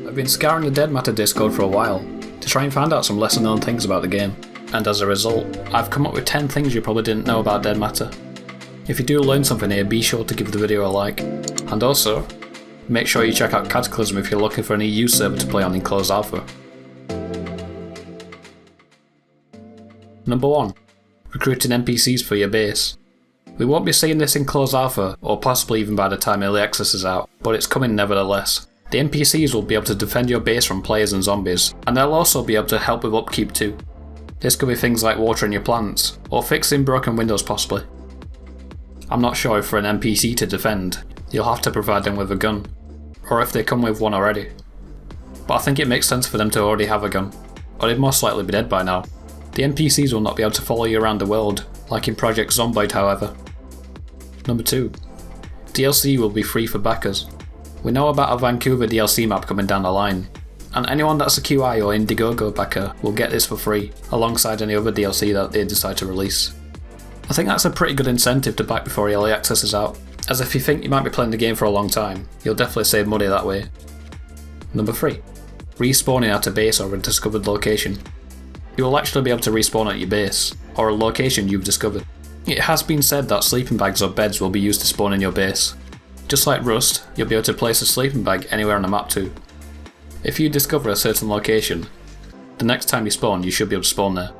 I've been scouring the Dead Matter Discord for a while to try and find out some lesser known things about the game, and as a result, I've come up with 10 things you probably didn't know about Dead Matter. If you do learn something here, be sure to give the video a like, and also, make sure you check out Cataclysm if you're looking for an EU server to play on in closed alpha. Number 1. Recruiting NPCs for your base. We won't be seeing this in closed alpha, or possibly even by the time early access is out, but it's coming nevertheless. The NPCs will be able to defend your base from players and zombies, and they'll also be able to help with upkeep too. This could be things like watering your plants, or fixing broken windows possibly. I'm not sure if for an NPC to defend, you'll have to provide them with a gun, or if they come with one already. But I think it makes sense for them to already have a gun, or they'd most likely be dead by now. The NPCs will not be able to follow you around the world, like in Project Zomboid however. Number 2. DLC will be free for backers. We know about a Vancouver DLC map coming down the line, and anyone that's a QI or Indiegogo backer will get this for free, alongside any other DLC that they decide to release. I think that's a pretty good incentive to back before early access is out, as if you think you might be playing the game for a long time, you'll definitely save money that way. Number 3. Respawning at a base or a discovered location. You will actually be able to respawn at your base, or a location you've discovered. It has been said that sleeping bags or beds will be used to spawn in your base. Just like Rust, you'll be able to place a sleeping bag anywhere on the map too. If you discover a certain location, the next time you spawn you should be able to spawn there.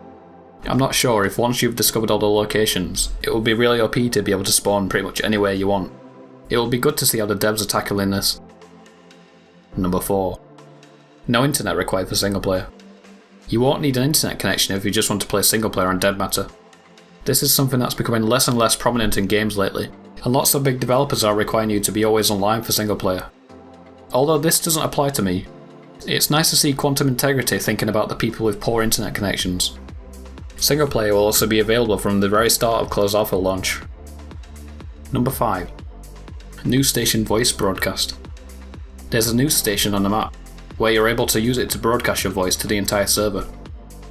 I'm not sure if once you've discovered all the locations, it will be really OP to be able to spawn pretty much anywhere you want. It will be good to see how the devs are tackling this. Number 4. No internet required for single player. You won't need an internet connection if you just want to play single player on Dead Matter. This is something that's becoming less and less prominent in games lately, and lots of big developers are requiring you to be always online for single player. Although this doesn't apply to me, it's nice to see Quantum Integrity thinking about the people with poor internet connections. Single player will also be available from the very start of closed alpha launch. Number 5. News station voice broadcast. There's a news station on the map, where you're able to use it to broadcast your voice to the entire server.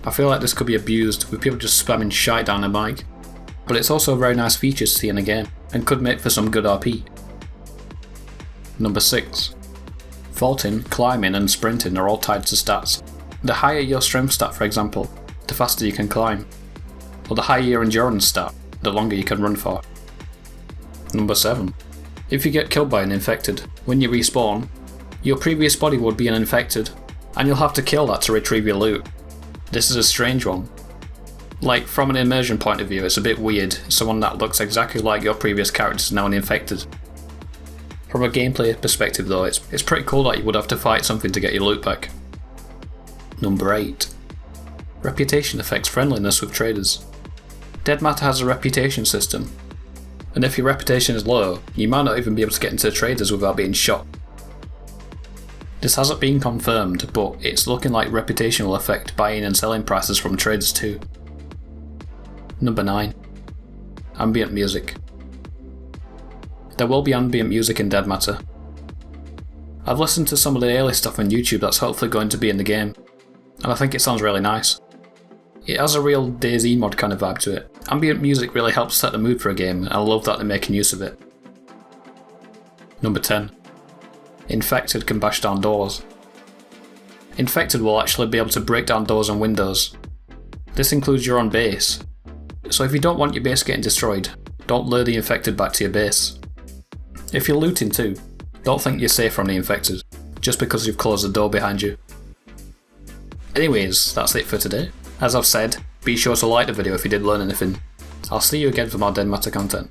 I feel like this could be abused with people just spamming shite down the mic, but it's also a very nice feature to see in a game, and could make for some good RP. Number 6. Vaulting, climbing and sprinting are all tied to stats. The higher your strength stat for example, the faster you can climb, or the higher your endurance stat, the longer you can run for. Number 7. If you get killed by an infected, when you respawn, your previous body would be an infected, and you'll have to kill that to retrieve your loot. This is a strange one. Like, from an immersion point of view, it's a bit weird, someone that looks exactly like your previous character is now an infected. From a gameplay perspective though, it's pretty cool that you would have to fight something to get your loot back. Number 8. Reputation affects friendliness with traders. Dead Matter has a reputation system, and if your reputation is low, you might not even be able to get into traders without being shot. This hasn't been confirmed, but it's looking like reputation will affect buying and selling prices from traders too. Number 9. Ambient music. There will be ambient music in Dead Matter. I've listened to some of the early stuff on YouTube that's hopefully going to be in the game, and I think it sounds really nice. It has a real DayZ mod kind of vibe to it. Ambient music really helps set the mood for a game, and I love that they're making use of it. Number 10. Infected can bash down doors. Infected will actually be able to break down doors and windows. This includes your own base, so if you don't want your base getting destroyed, don't lure the infected back to your base. If you're looting too, don't think you're safe from the infected, just because you've closed the door behind you. Anyways, that's it for today. As I've said, be sure to like the video if you did learn anything. I'll see you again for more Dead Matter content.